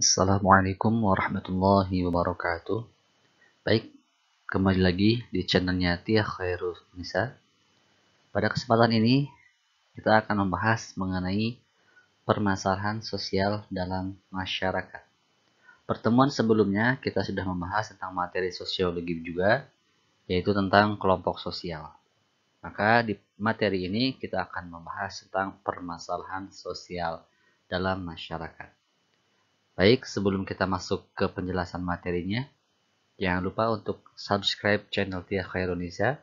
Assalamualaikum warahmatullahi wabarakatuh. Baik, kembali lagi di channelnya Tia Khairul Nisa. Pada kesempatan ini, kita akan membahas mengenai permasalahan sosial dalam masyarakat. Pertemuan sebelumnya, kita sudah membahas tentang materi sosiologi juga, yaitu tentang kelompok sosial. Maka di materi ini, kita akan membahas tentang permasalahan sosial dalam masyarakat. Baik, sebelum kita masuk ke penjelasan materinya, jangan lupa untuk subscribe channel Tia Khairunisa,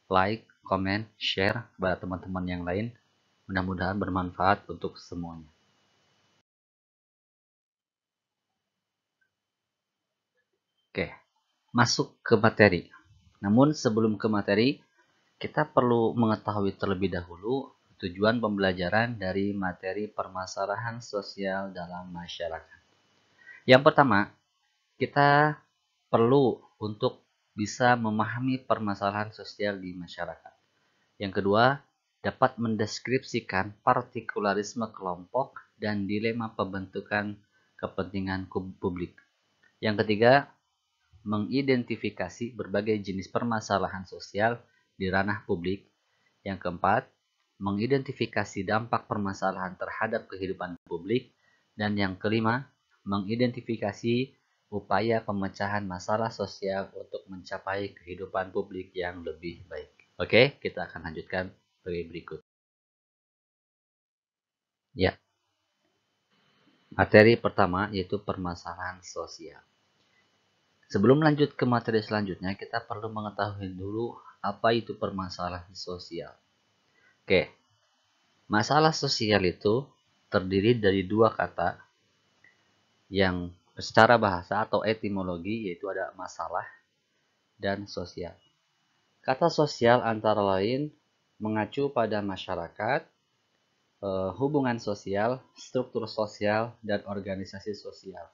like, comment, share kepada teman-teman yang lain. Mudah-mudahan bermanfaat untuk semuanya. Oke, masuk ke materi. Namun sebelum ke materi, kita perlu mengetahui terlebih dahulu tujuan pembelajaran dari materi permasalahan sosial dalam masyarakat. Yang pertama, kita perlu untuk bisa memahami permasalahan sosial di masyarakat. Yang kedua, dapat mendeskripsikan partikularisme kelompok dan dilema pembentukan kepentingan publik. Yang ketiga, mengidentifikasi berbagai jenis permasalahan sosial di ranah publik. Yang keempat, mengidentifikasi dampak permasalahan terhadap kehidupan publik. Dan yang kelima, mengidentifikasi upaya pemecahan masalah sosial untuk mencapai kehidupan publik yang lebih baik. Oke, kita akan lanjutkan sebagai berikut. Ya, materi pertama yaitu permasalahan sosial. Sebelum lanjut ke materi selanjutnya, kita perlu mengetahui dulu apa itu permasalahan sosial. Oke, masalah sosial itu terdiri dari dua kata yang secara bahasa atau etimologi yaitu ada masalah dan sosial. Kata sosial antara lain mengacu pada masyarakat, hubungan sosial, struktur sosial, dan organisasi sosial.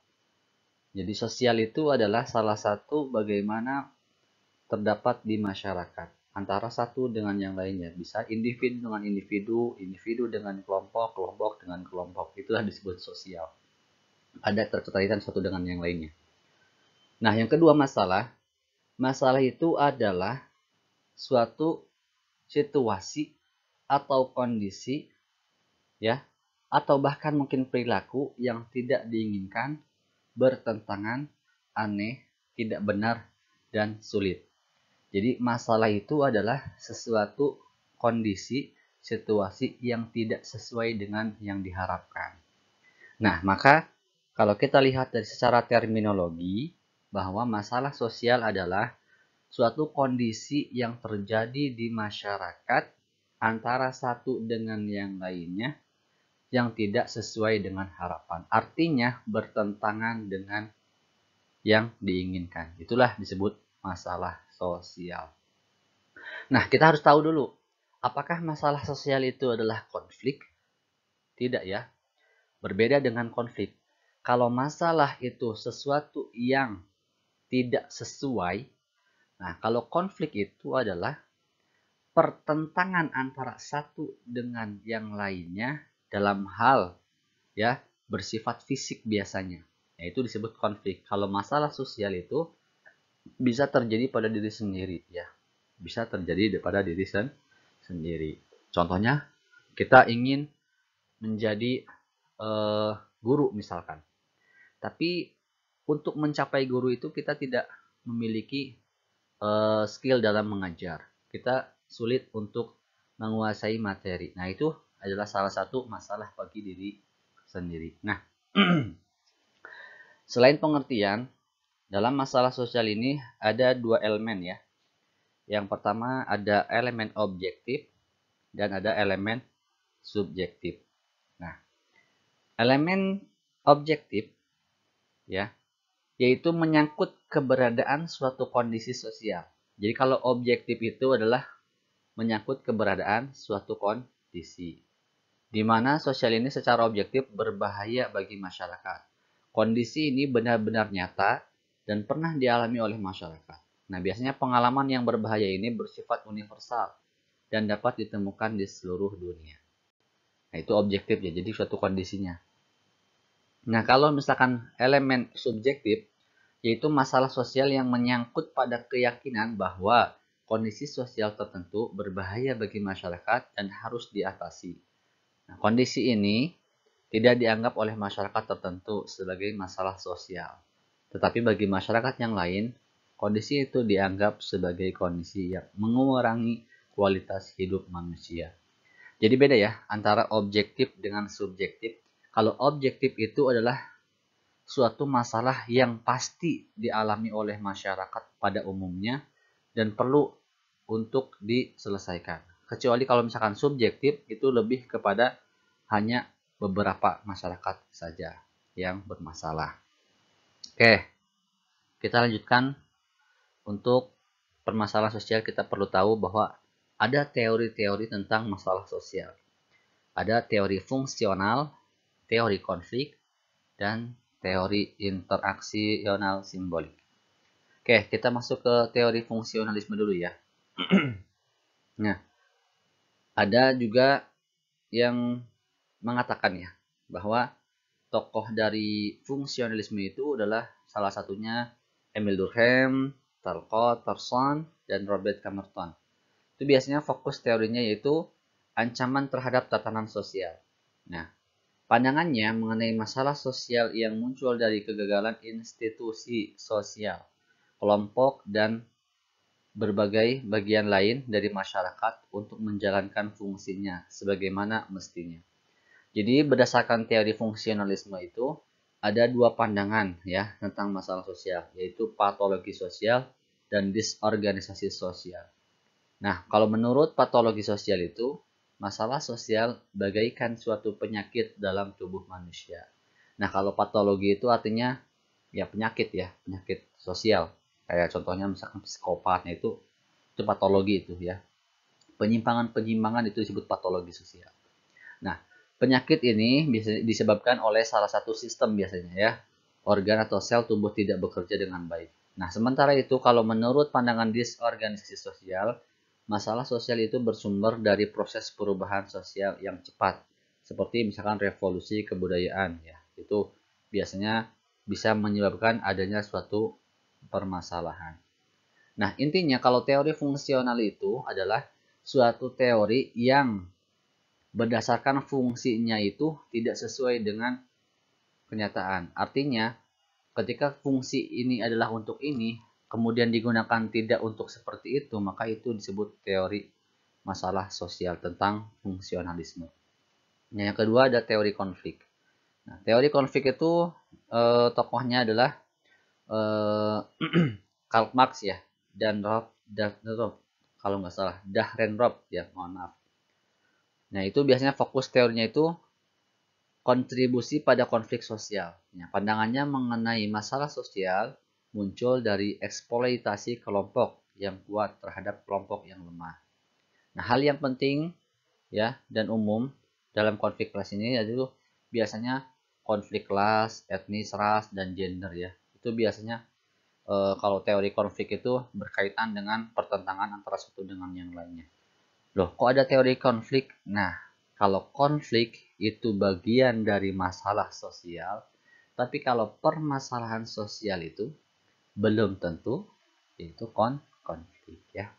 Jadi sosial itu adalah salah satu bagaimana terdapat di masyarakat. Antara satu dengan yang lainnya. Bisa individu dengan individu, individu dengan kelompok, kelompok dengan kelompok. Itulah disebut sosial. Ada keterkaitan satu dengan yang lainnya. Nah, yang kedua masalah. Masalah itu adalah suatu situasi atau kondisi ya, atau bahkan mungkin perilaku yang tidak diinginkan, bertentangan, aneh, tidak benar, dan sulit. Jadi masalah itu adalah sesuatu kondisi, situasi yang tidak sesuai dengan yang diharapkan. Nah, maka kalau kita lihat dari secara terminologi, bahwa masalah sosial adalah suatu kondisi yang terjadi di masyarakat antara satu dengan yang lainnya yang tidak sesuai dengan harapan. Artinya bertentangan dengan yang diinginkan. Itulah disebut masalah sosial. Nah, kita harus tahu dulu, apakah masalah sosial itu adalah konflik? Tidak ya. Berbeda dengan konflik. Kalau masalah itu sesuatu yang tidak sesuai, nah kalau konflik itu adalah pertentangan antara satu dengan yang lainnya dalam hal ya bersifat fisik biasanya. Nah, itu disebut konflik. Kalau masalah sosial itu bisa terjadi pada diri sendiri ya. Bisa terjadi pada diri sendiri. Contohnya, kita ingin menjadi guru misalkan. Tapi untuk mencapai guru itu kita tidak memiliki skill dalam mengajar. Kita sulit untuk menguasai materi. Nah, itu adalah salah satu masalah bagi diri sendiri. Nah, selain pengertian, dalam masalah sosial ini ada dua elemen ya. Yang pertama ada elemen objektif dan ada elemen subjektif. Nah, elemen objektif ya, yaitu menyangkut keberadaan suatu kondisi sosial. Jadi kalau objektif itu adalah menyangkut keberadaan suatu kondisi, di mana sosial ini secara objektif berbahaya bagi masyarakat. Kondisi ini benar-benar nyata dan pernah dialami oleh masyarakat. Nah, biasanya pengalaman yang berbahaya ini bersifat universal dan dapat ditemukan di seluruh dunia. Nah, itu objektif ya, jadi suatu kondisinya. Nah, kalau misalkan elemen subjektif, yaitu masalah sosial yang menyangkut pada keyakinan bahwa kondisi sosial tertentu berbahaya bagi masyarakat dan harus diatasi. Nah, kondisi ini tidak dianggap oleh masyarakat tertentu sebagai masalah sosial. Tetapi bagi masyarakat yang lain, kondisi itu dianggap sebagai kondisi yang mengurangi kualitas hidup manusia. Jadi beda ya antara objektif dengan subjektif. Kalau objektif itu adalah suatu masalah yang pasti dialami oleh masyarakat pada umumnya dan perlu untuk diselesaikan. Kecuali kalau misalkan subjektif itu lebih kepada hanya beberapa masyarakat saja yang bermasalah. Oke, kita lanjutkan. Untuk permasalahan sosial kita perlu tahu bahwa ada teori-teori tentang masalah sosial. Ada teori fungsional, teori konflik, dan teori interaksional simbolik. Oke, kita masuk ke teori fungsionalisme dulu ya. Nah, ada juga yang mengatakan ya bahwa tokoh dari fungsionalisme itu adalah salah satunya Emil Durkheim, Talcott Parsons, dan Robert Camerton. Itu biasanya fokus teorinya yaitu ancaman terhadap tatanan sosial. Nah, pandangannya mengenai masalah sosial yang muncul dari kegagalan institusi sosial, kelompok, dan berbagai bagian lain dari masyarakat untuk menjalankan fungsinya sebagaimana mestinya. Jadi berdasarkan teori fungsionalisme itu ada dua pandangan ya tentang masalah sosial, yaitu patologi sosial dan disorganisasi sosial. Nah, kalau menurut patologi sosial itu, masalah sosial bagaikan suatu penyakit dalam tubuh manusia. Nah, kalau patologi itu artinya ya penyakit sosial. Kayak contohnya misalkan psikopat, itu patologi itu ya. Penyimpangan-penyimpangan itu disebut patologi sosial. Nah, penyakit ini bisa disebabkan oleh salah satu sistem biasanya ya. Organ atau sel tubuh tidak bekerja dengan baik. Nah, sementara itu kalau menurut pandangan disorganisasi sosial, masalah sosial itu bersumber dari proses perubahan sosial yang cepat. Seperti misalkan revolusi kebudayaan ya. Itu biasanya bisa menyebabkan adanya suatu permasalahan. Nah, intinya kalau teori fungsional itu adalah suatu teori yang berdasarkan fungsinya itu tidak sesuai dengan kenyataan. Artinya, ketika fungsi ini adalah untuk ini, kemudian digunakan tidak untuk seperti itu, maka itu disebut teori masalah sosial tentang fungsionalisme. Nah, yang kedua ada teori konflik. Nah, teori konflik itu tokohnya adalah eh, Karl Marx ya, dan Dahrendorf, kalau nggak salah, Dahrendorf ya, mohon maaf. Nah, itu biasanya fokus teorinya itu kontribusi pada konflik sosial. Ya, pandangannya mengenai masalah sosial muncul dari eksploitasi kelompok yang kuat terhadap kelompok yang lemah. Nah, hal yang penting ya dan umum dalam konflik kelas ini yaitu biasanya konflik kelas, etnis, ras, dan gender ya. Itu biasanya kalau teori konflik itu berkaitan dengan pertentangan antara satu dengan yang lainnya. Loh, kok ada teori konflik? Nah, kalau konflik itu bagian dari masalah sosial, tapi kalau permasalahan sosial itu belum tentu itu konflik ya.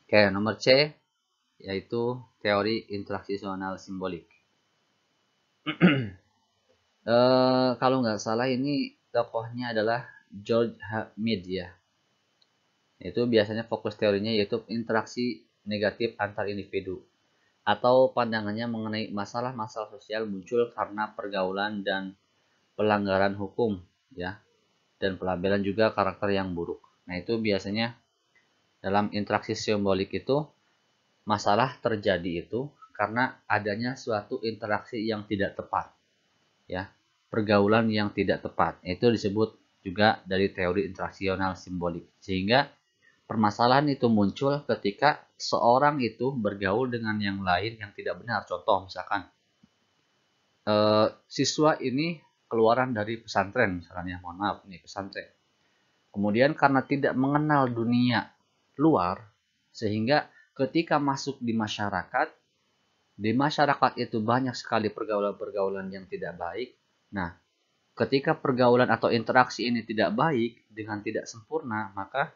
Oke, nomor C yaitu teori interaksional simbolik. Kalau nggak salah ini tokohnya adalah George Hamid ya. Itu biasanya fokus teorinya yaitu interaksi negatif antar individu atau pandangannya mengenai masalah-masalah sosial muncul karena pergaulan dan pelanggaran hukum ya dan pelabelan juga karakter yang buruk. Nah, itu biasanya dalam interaksi simbolik itu masalah terjadi itu karena adanya suatu interaksi yang tidak tepat ya, pergaulan yang tidak tepat. Itu disebut juga dari teori interaksional simbolik. Sehingga permasalahan itu muncul ketika seorang itu bergaul dengan yang lain yang tidak benar. Contoh misalkan siswa ini keluaran dari pesantren misalkan ya, mohon maaf nih pesantren. Kemudian karena tidak mengenal dunia luar sehingga ketika masuk di masyarakat itu banyak sekali pergaulan-pergaulan yang tidak baik. Nah, ketika pergaulan atau interaksi ini tidak baik dengan tidak sempurna, maka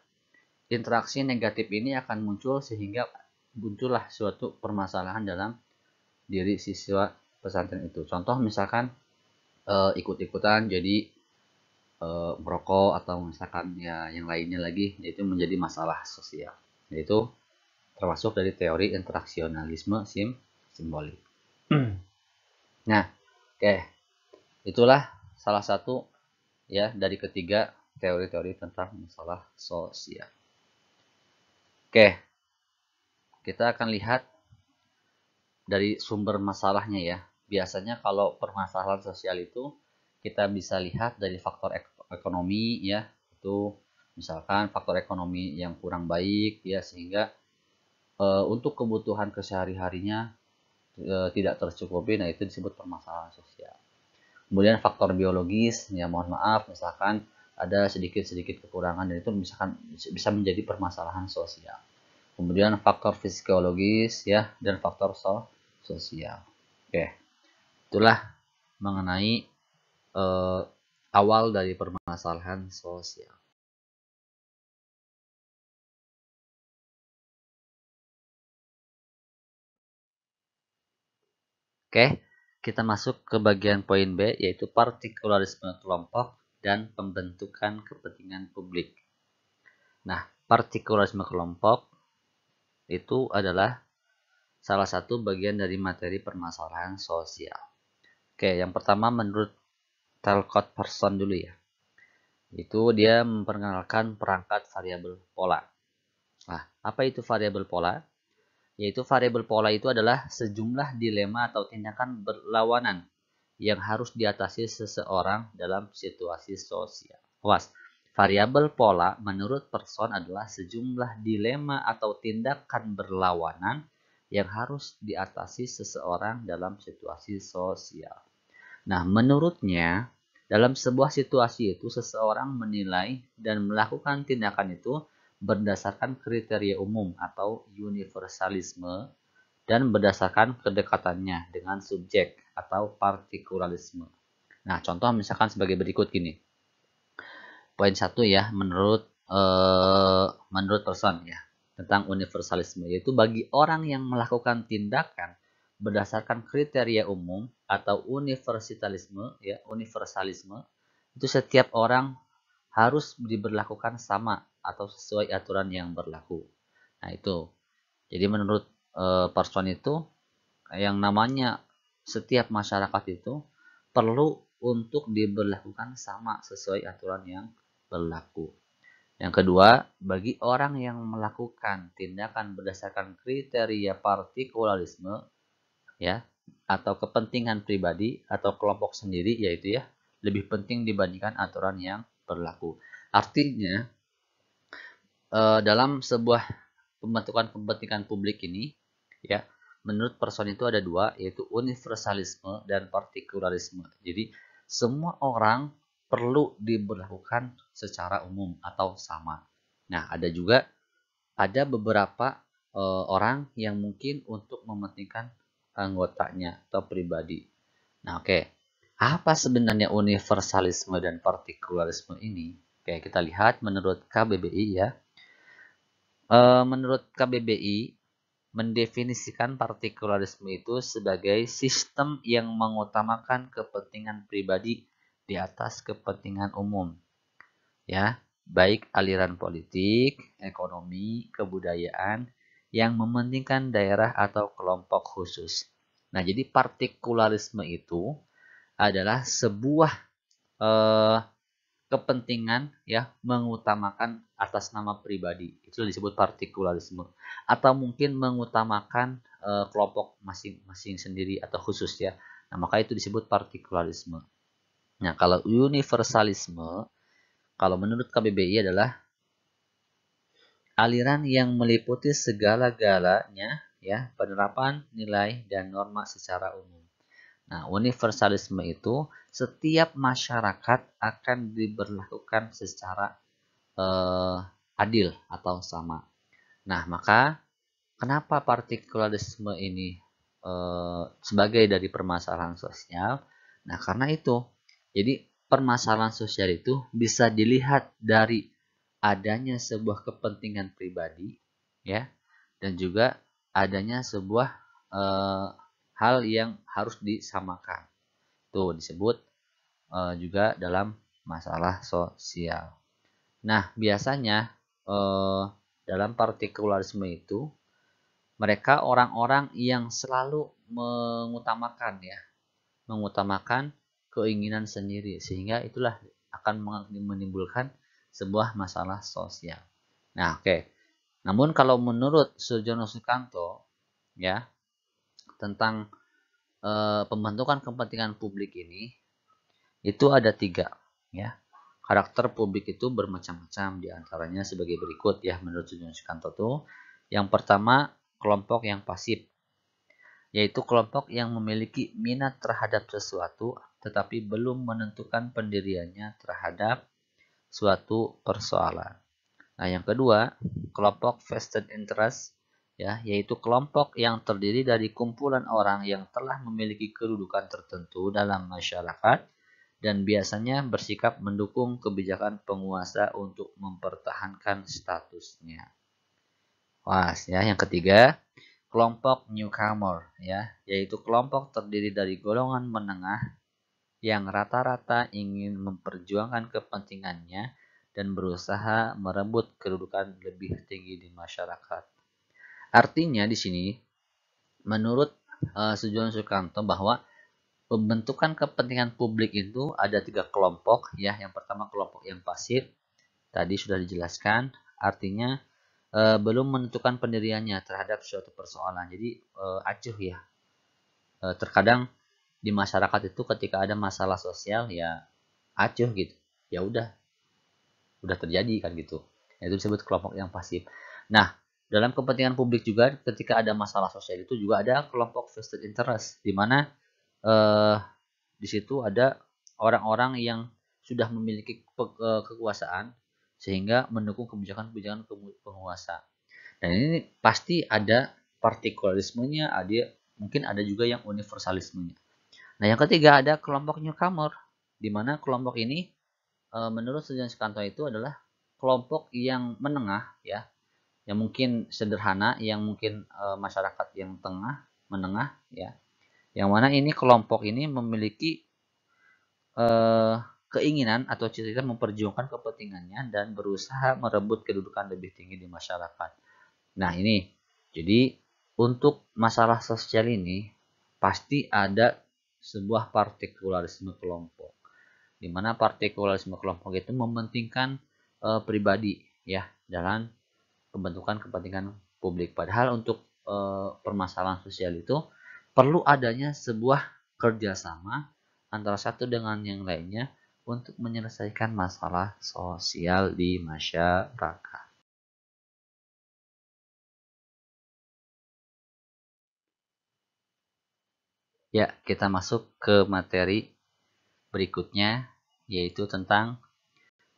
interaksi negatif ini akan muncul sehingga muncullah suatu permasalahan dalam diri siswa pesantren itu. Contoh misalkan ikut-ikutan jadi merokok atau misalkan ya yang lainnya lagi, yaitu menjadi masalah sosial. Yaitu termasuk dari teori interaksionalisme simbolik. Nah, oke. Itulah salah satu ya dari ketiga teori-teori tentang masalah sosial. Oke. Kita akan lihat dari sumber masalahnya ya. Biasanya kalau permasalahan sosial itu kita bisa lihat dari faktor ekonomi ya. Itu misalkan faktor ekonomi yang kurang baik ya, sehingga untuk kebutuhan kesehari-harinya tidak tercukupi. Nah, itu disebut permasalahan sosial. Kemudian faktor biologis, ya mohon maaf, misalkan ada sedikit-sedikit kekurangan dan itu misalkan bisa menjadi permasalahan sosial. Kemudian faktor psikologis ya dan faktor sosial. Oke, itulah mengenai awal dari permasalahan sosial. Oke, kita masuk ke bagian poin B, yaitu partikularisme kelompok dan pembentukan kepentingan publik. Nah, partikularisme kelompok itu adalah salah satu bagian dari materi permasalahan sosial. Oke, yang pertama menurut Talcott Person dulu ya. Itu dia memperkenalkan perangkat variabel pola. Nah, apa itu variabel pola? Yaitu variabel pola itu adalah sejumlah dilema atau tindakan berlawanan yang harus diatasi seseorang dalam situasi sosial. Awas, variabel pola menurut Person adalah sejumlah dilema atau tindakan berlawanan yang harus diatasi seseorang dalam situasi sosial. Nah, menurutnya, dalam sebuah situasi itu seseorang menilai dan melakukan tindakan itu berdasarkan kriteria umum atau universalisme dan berdasarkan kedekatannya dengan subjek atau partikularisme. Nah, contoh misalkan sebagai berikut gini. Poin 1 ya, menurut Person ya, tentang universalisme, yaitu bagi orang yang melakukan tindakan berdasarkan kriteria umum atau universalisme itu setiap orang harus diberlakukan sama atau sesuai aturan yang berlaku. Nah, itu. Jadi menurut Person itu yang namanya setiap masyarakat itu perlu untuk diberlakukan sama sesuai aturan yang berlaku. Yang kedua, bagi orang yang melakukan tindakan berdasarkan kriteria partikularisme ya atau kepentingan pribadi atau kelompok sendiri, yaitu ya lebih penting dibandingkan aturan yang berlaku. Artinya dalam sebuah pembentukan kepentingan publik ini ya, menurut Person itu ada dua, yaitu universalisme dan partikularisme. Jadi semua orang perlu diberlakukan secara umum atau sama. Nah, ada beberapa orang yang mungkin untuk mementingkan anggotanya atau pribadi. Nah, oke. Apa sebenarnya universalisme dan partikularisme ini? Oke, kita lihat menurut KBBI ya. Menurut KBBI, mendefinisikan partikularisme itu sebagai sistem yang mengutamakan kepentingan pribadi di atas kepentingan umum. Ya, baik aliran politik, ekonomi, kebudayaan yang mementingkan daerah atau kelompok khusus. Nah, jadi partikularisme itu adalah sebuah eh, kepentingan ya mengutamakan atas nama pribadi, itu disebut partikularisme, atau mungkin mengutamakan kelompok masing-masing sendiri atau khusus ya. Nah, maka itu disebut partikularisme. Nah, kalau universalisme, kalau menurut KBBI adalah aliran yang meliputi segala-galanya ya, penerapan nilai dan norma secara umum. Nah, universalisme itu setiap masyarakat akan diberlakukan secara adil atau sama. Nah, maka kenapa partikularisme ini sebagai dari permasalahan sosial? Nah, karena itu. Jadi permasalahan sosial itu bisa dilihat dari adanya sebuah kepentingan pribadi, ya, dan juga adanya sebuah hal yang harus disamakan. Tuh disebut juga dalam masalah sosial. Nah, biasanya dalam partikularisme itu mereka orang-orang yang selalu mengutamakan keinginan sendiri, sehingga itulah akan menimbulkan sebuah masalah sosial. Nah, oke. Namun kalau menurut Sujono Sukanto, ya, tentang pembentukan kepentingan publik ini, itu ada 3, ya. Karakter publik itu bermacam-macam, diantaranya sebagai berikut, ya, menurut Sujono Sukanto tuh. Yang pertama, kelompok yang pasif, yaitu kelompok yang memiliki minat terhadap sesuatu tetapi belum menentukan pendiriannya terhadap suatu persoalan. Nah, yang kedua, kelompok vested interest, ya, yaitu kelompok yang terdiri dari kumpulan orang yang telah memiliki kedudukan tertentu dalam masyarakat dan biasanya bersikap mendukung kebijakan penguasa untuk mempertahankan statusnya. Ya, yang ketiga, kelompok newcomer, ya, yaitu kelompok terdiri dari golongan menengah yang rata-rata ingin memperjuangkan kepentingannya dan berusaha merebut kedudukan lebih tinggi di masyarakat. Artinya di sini, menurut Sujono Sukanto, bahwa pembentukan kepentingan publik itu ada 3 kelompok, ya. Yang pertama kelompok yang pasif, tadi sudah dijelaskan, artinya belum menentukan pendiriannya terhadap suatu persoalan. Jadi acuh, ya. Terkadang di masyarakat itu ketika ada masalah sosial, ya acuh gitu, ya udah terjadi kan gitu. Itu disebut kelompok yang pasif. Nah, dalam kepentingan publik juga ketika ada masalah sosial itu juga ada kelompok vested interest, di mana di situ ada orang-orang yang sudah memiliki kekuasaan sehingga mendukung kebijakan-kebijakan penguasa. Dan ini pasti ada partikularismenya, mungkin ada juga yang universalismenya. Nah, yang ketiga ada kelompok newcomer, di mana kelompok ini menurut Sujono Sukanto itu adalah kelompok yang menengah, ya, yang mungkin sederhana, yang mungkin masyarakat yang menengah, ya, yang mana ini kelompok ini memiliki keinginan atau cita-cita memperjuangkan kepentingannya dan berusaha merebut kedudukan lebih tinggi di masyarakat. Nah, ini jadi untuk masalah sosial ini pasti ada sebuah partikularisme kelompok, di mana partikularisme kelompok itu mementingkan pribadi, ya, dalam pembentukan kepentingan publik. Padahal untuk permasalahan sosial itu perlu adanya sebuah kerjasama antara satu dengan yang lainnya untuk menyelesaikan masalah sosial di masyarakat. Ya, kita masuk ke materi berikutnya, yaitu tentang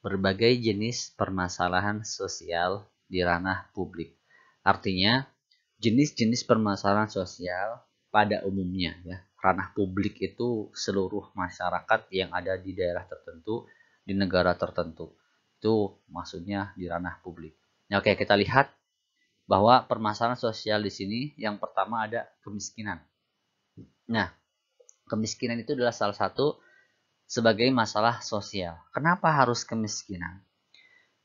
berbagai jenis permasalahan sosial di ranah publik. Artinya, jenis-jenis permasalahan sosial pada umumnya, ya. Ranah publik itu seluruh masyarakat yang ada di daerah tertentu, di negara tertentu. Itu maksudnya di ranah publik. Nah, oke, kita lihat bahwa permasalahan sosial di sini yang pertama ada kemiskinan. Nah, kemiskinan itu adalah salah satu sebagai masalah sosial. Kenapa harus kemiskinan?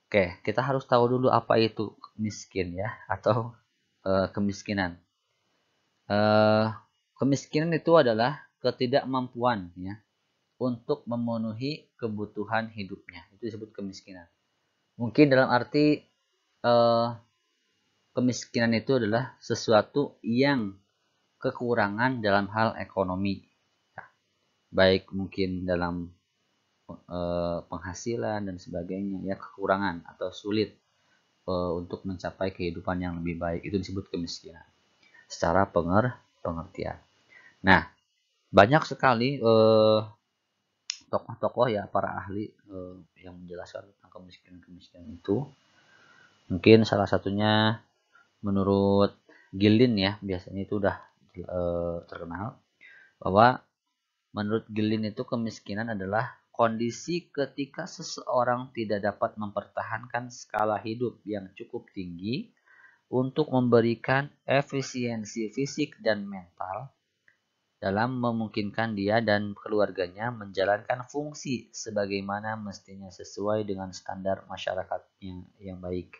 Oke, kita harus tahu dulu apa itu miskin, ya, atau kemiskinan. Kemiskinan itu adalah ketidakmampuan, ya, untuk memenuhi kebutuhan hidupnya. Itu disebut kemiskinan. Mungkin dalam arti kemiskinan itu adalah sesuatu yang kekurangan dalam hal ekonomi, ya, baik mungkin dalam penghasilan dan sebagainya, ya, kekurangan atau sulit untuk mencapai kehidupan yang lebih baik. Itu disebut kemiskinan secara pengertian. Nah, banyak sekali tokoh-tokoh, ya, para ahli yang menjelaskan tentang kemiskinan itu. Mungkin salah satunya menurut Gildin, ya, biasanya itu udah terkenal bahwa menurut Gildin itu kemiskinan adalah kondisi ketika seseorang tidak dapat mempertahankan skala hidup yang cukup tinggi untuk memberikan efisiensi fisik dan mental dalam memungkinkan dia dan keluarganya menjalankan fungsi sebagaimana mestinya sesuai dengan standar masyarakat yang baik.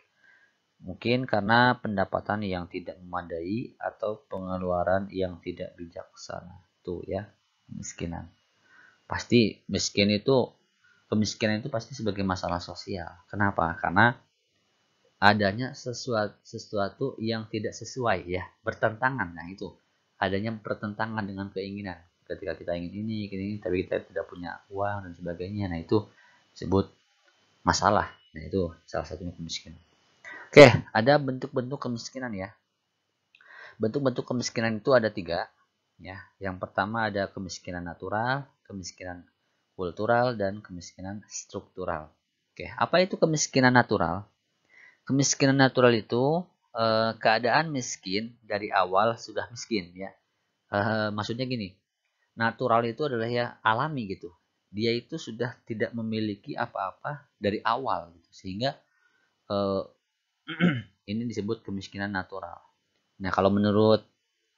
Mungkin karena pendapatan yang tidak memadai atau pengeluaran yang tidak bijaksana. Tuh ya, kemiskinan. Pasti kemiskinan itu pasti sebagai masalah sosial. Kenapa? Karena adanya sesuatu yang tidak sesuai ya, bertentangan. Nah, itu adanya pertentangan dengan keinginan. Ketika kita ingin ini, tapi kita tidak punya uang dan sebagainya. Nah, itu disebut masalah. Nah, itu salah satunya kemiskinan. Oke, ada bentuk-bentuk kemiskinan ya. Bentuk-bentuk kemiskinan itu ada 3. Ya, yang pertama ada kemiskinan natural, kemiskinan kultural, dan kemiskinan struktural. Oke, apa itu kemiskinan natural? Kemiskinan natural itu keadaan miskin dari awal sudah miskin ya. Maksudnya gini, natural itu adalah ya alami gitu. Dia itu sudah tidak memiliki apa-apa dari awal gitu. Sehingga ini disebut kemiskinan natural. Nah, kalau menurut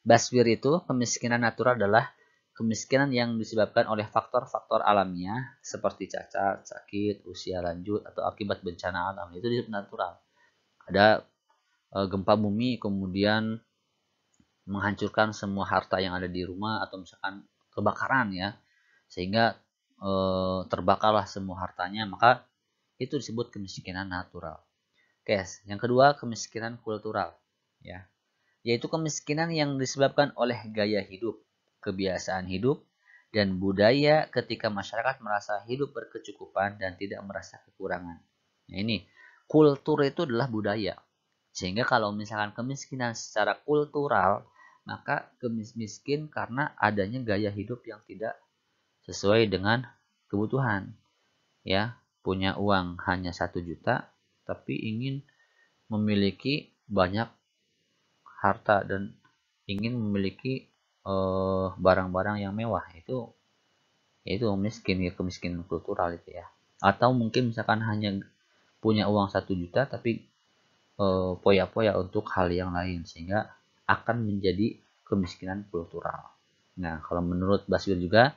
Baswir itu kemiskinan natural adalah kemiskinan yang disebabkan oleh faktor-faktor alamiah seperti cacat, sakit, usia lanjut, atau akibat bencana alam. Itu disebut natural. Ada gempa bumi kemudian menghancurkan semua harta yang ada di rumah, atau misalkan kebakaran ya, sehingga terbakarlah semua hartanya, maka itu disebut kemiskinan natural. Oke, yang kedua kemiskinan kultural ya, yaitu kemiskinan yang disebabkan oleh gaya hidup, kebiasaan hidup, dan budaya ketika masyarakat merasa hidup berkecukupan dan tidak merasa kekurangan. Nah, ini kultur itu adalah budaya. Sehingga kalau misalkan kemiskinan secara kultural, maka miskin karena adanya gaya hidup yang tidak sesuai dengan kebutuhan. Ya, punya uang hanya 1 juta, tapi ingin memiliki banyak harta dan ingin memiliki barang-barang yang mewah, itu miskin ya, kemiskinan kultural itu ya. Atau mungkin misalkan hanya punya uang 1 juta tapi poya-poya untuk hal yang lain, sehingga akan menjadi kemiskinan kultural. Nah, kalau menurut Basir juga,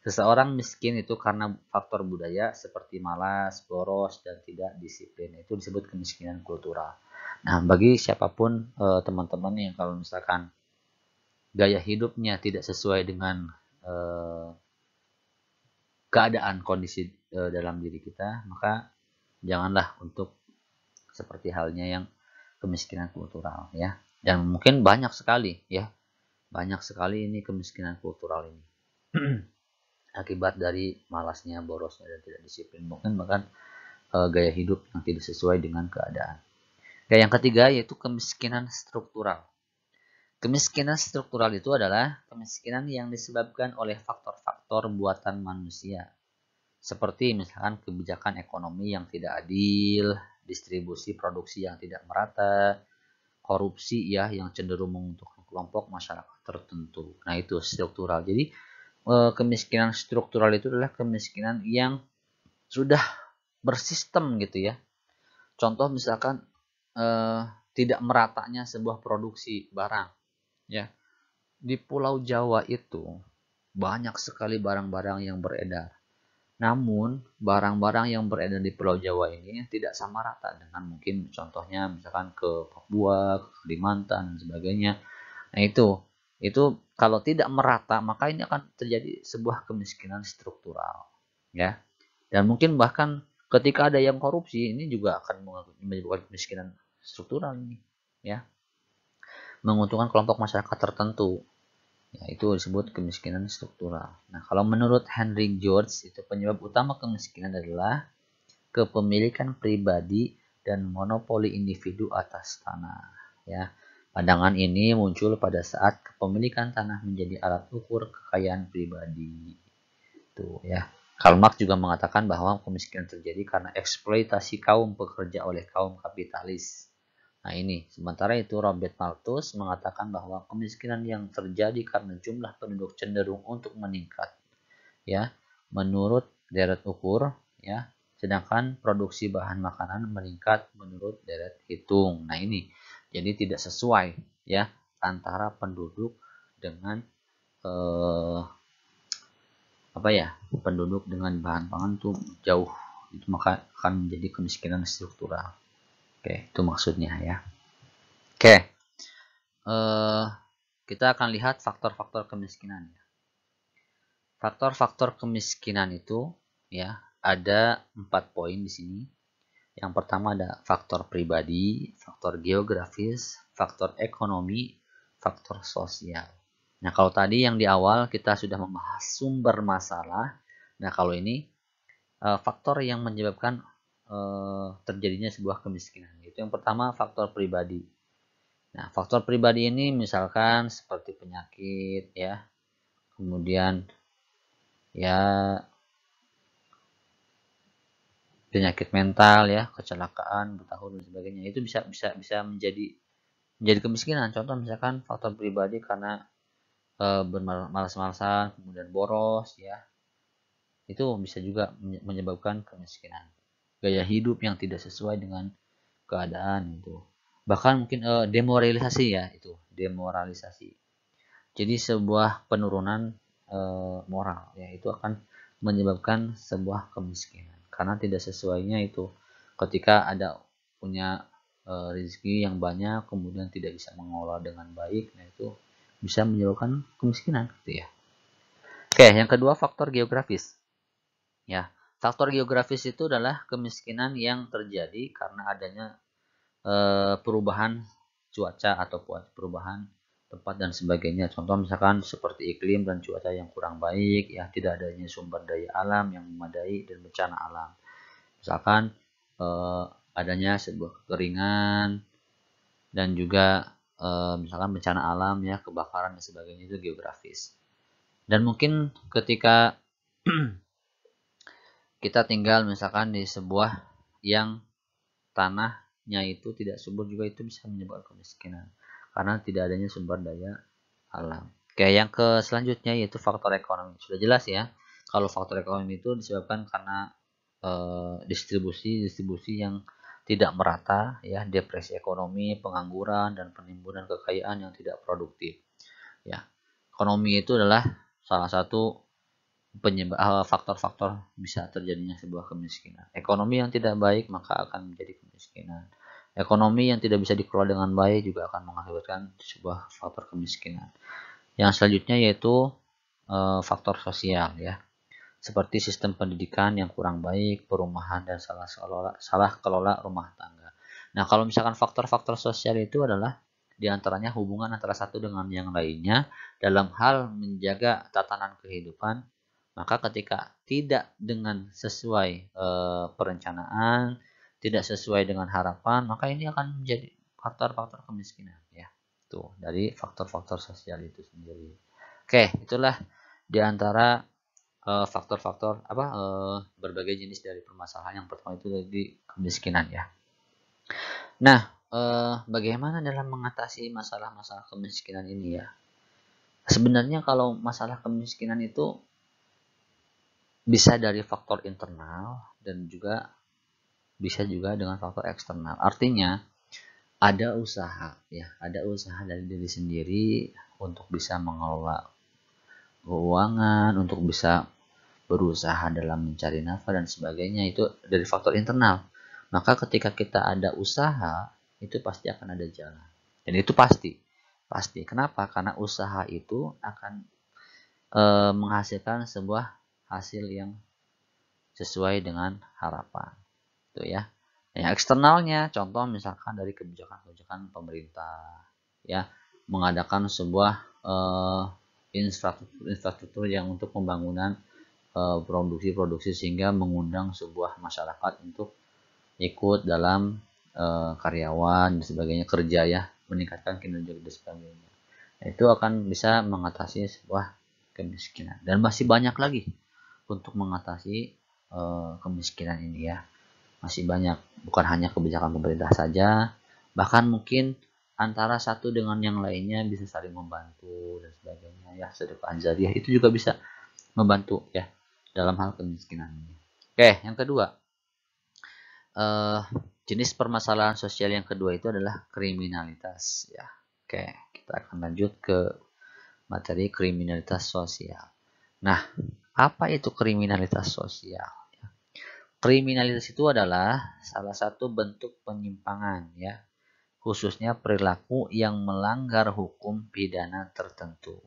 seseorang miskin itu karena faktor budaya seperti malas, boros, dan tidak disiplin. Itu disebut kemiskinan kultural. Nah, bagi siapapun teman-teman yang kalau misalkan gaya hidupnya tidak sesuai dengan keadaan kondisi dalam diri kita, maka janganlah untuk seperti halnya yang kemiskinan kultural ya. Dan mungkin banyak sekali ya, banyak sekali ini kemiskinan kultural ini akibat dari malasnya, borosnya, dan tidak disiplin, mungkin bahkan gaya hidup yang tidak sesuai dengan keadaan. Dan yang ketiga yaitu kemiskinan struktural. Kemiskinan struktural itu adalah kemiskinan yang disebabkan oleh faktor-faktor buatan manusia, seperti misalkan kebijakan ekonomi yang tidak adil, distribusi produksi yang tidak merata, korupsi ya yang cenderung menguntungkan kelompok masyarakat tertentu. Nah, itu struktural. Jadi kemiskinan struktural itu adalah kemiskinan yang sudah bersistem gitu ya. Contoh misalkan tidak meratanya sebuah produksi barang ya. Di Pulau Jawa itu banyak sekali barang-barang yang beredar. Namun, barang-barang yang beredar di Pulau Jawa ini tidak sama rata dengan mungkin contohnya misalkan ke Papua, ke Kalimantan, dan sebagainya. Nah, itu kalau tidak merata, maka ini akan terjadi sebuah kemiskinan struktural. Ya. Dan mungkin bahkan ketika ada yang korupsi, ini juga akan menyebabkan kemiskinan struktural ini. Ya. Menguntungkan kelompok masyarakat tertentu. Ya, itu disebut kemiskinan struktural. Nah, kalau menurut Henry George, itu penyebab utama kemiskinan adalah kepemilikan pribadi dan monopoli individu atas tanah. Ya, pandangan ini muncul pada saat kepemilikan tanah menjadi alat ukur kekayaan pribadi. Itu ya. Karl Marx juga mengatakan bahwa kemiskinan terjadi karena eksploitasi kaum pekerja oleh kaum kapitalis. Nah, ini. Sementara itu Robert Malthus mengatakan bahwa kemiskinan yang terjadi karena jumlah penduduk cenderung untuk meningkat. Ya, menurut deret ukur, ya. Sedangkan produksi bahan makanan meningkat menurut deret hitung. Nah, ini jadi tidak sesuai, ya, antara penduduk dengan penduduk dengan bahan pangan tuh jauh, itu maka akan menjadi kemiskinan struktural. Oke, itu maksudnya ya. Oke, kita akan lihat faktor-faktor kemiskinan. Faktor-faktor kemiskinan itu ya ada 4 poin di sini. Yang pertama ada faktor pribadi, faktor geografis, faktor ekonomi, faktor sosial. Nah, kalau tadi yang di awal kita sudah membahas sumber masalah. Nah, kalau ini faktor yang menyebabkan terjadinya sebuah kemiskinan. Itu yang pertama faktor pribadi. Nah, faktor pribadi ini misalkan seperti penyakit, ya, kemudian ya penyakit mental, ya, kecelakaan, bertahun dan sebagainya. Itu bisa menjadi kemiskinan. Contoh misalkan faktor pribadi karena bermalas-malasan, kemudian boros, ya, itu bisa juga menyebabkan kemiskinan. Gaya hidup yang tidak sesuai dengan keadaan itu. Bahkan mungkin demoralisasi, ya, itu demoralisasi. Jadi sebuah penurunan moral, ya, itu akan menyebabkan sebuah kemiskinan karena tidak sesuainya itu. Ketika ada punya rezeki yang banyak kemudian tidak bisa mengelola dengan baik, nah itu bisa menyebabkan kemiskinan, gitu ya. Oke, yang kedua faktor geografis. Ya, faktor geografis itu adalah kemiskinan yang terjadi karena adanya perubahan cuaca atau perubahan tempat dan sebagainya. Contoh misalkan seperti iklim dan cuaca yang kurang baik, ya, tidak adanya sumber daya alam yang memadai dan bencana alam. Misalkan adanya sebuah kekeringan dan juga misalkan bencana alam, ya, kebakaran dan sebagainya, itu geografis. Dan mungkin ketika kita tinggal misalkan di sebuah yang tanahnya itu tidak subur, juga itu bisa menyebabkan kemiskinan karena tidak adanya sumber daya alam. Oke, yang ke selanjutnya yaitu faktor ekonomi. Sudah jelas ya, kalau faktor ekonomi itu disebabkan karena distribusi yang tidak merata, ya, depresi ekonomi, pengangguran, dan penimbunan kekayaan yang tidak produktif. Ya, ekonomi itu adalah salah satu penyebab faktor-faktor bisa terjadinya sebuah kemiskinan. Ekonomi yang tidak baik maka akan menjadi kemiskinan. Ekonomi yang tidak bisa dikelola dengan baik juga akan mengakibatkan sebuah faktor kemiskinan. Yang selanjutnya yaitu faktor sosial, ya. Seperti sistem pendidikan yang kurang baik, perumahan, dan salah kelola rumah tangga. Nah, kalau misalkan faktor-faktor sosial itu adalah diantaranya hubungan antara satu dengan yang lainnya dalam hal menjaga tatanan kehidupan. Maka ketika tidak dengan sesuai perencanaan, tidak sesuai dengan harapan, maka ini akan menjadi faktor-faktor kemiskinan, ya. Tuh, dari faktor-faktor sosial itu sendiri. Oke, itulah diantara faktor-faktor berbagai jenis dari permasalahan. Yang pertama itu dari kemiskinan, ya. Nah, bagaimana dalam mengatasi masalah-masalah kemiskinan ini, ya? Sebenarnya kalau masalah kemiskinan itu bisa dari faktor internal dan juga bisa juga dengan faktor eksternal. Artinya ada usaha, ya, ada usaha dari diri sendiri untuk bisa mengelola keuangan, untuk bisa berusaha dalam mencari nafkah dan sebagainya, itu dari faktor internal. Maka ketika kita ada usaha, itu pasti akan ada jalan. Dan itu pasti. Pasti. Kenapa? Karena usaha itu akan menghasilkan sebuah hasil yang sesuai dengan harapan. Itu, ya. Yang eksternalnya, contoh misalkan dari kebijakan-kebijakan pemerintah, ya, mengadakan sebuah infrastruktur yang untuk pembangunan produksi sehingga mengundang sebuah masyarakat untuk ikut dalam karyawan dan sebagainya, kerja, ya, meningkatkan kinerja dan sebagainya. Nah, itu akan bisa mengatasi sebuah kemiskinan dan masih banyak lagi untuk mengatasi kemiskinan ini, ya. Masih banyak, bukan hanya kebijakan pemerintah saja, bahkan mungkin antara satu dengan yang lainnya bisa saling membantu dan sebagainya, ya. Sedekah jariah itu juga bisa membantu, ya. dalam hal kemiskinan ini. Oke, yang kedua, jenis permasalahan sosial yang kedua itu adalah kriminalitas ya. Oke, kita akan lanjut ke materi kriminalitas sosial. Nah, apa itu kriminalitas sosial? Kriminalitas itu adalah salah satu bentuk penyimpangan ya, khususnya perilaku yang melanggar hukum pidana tertentu.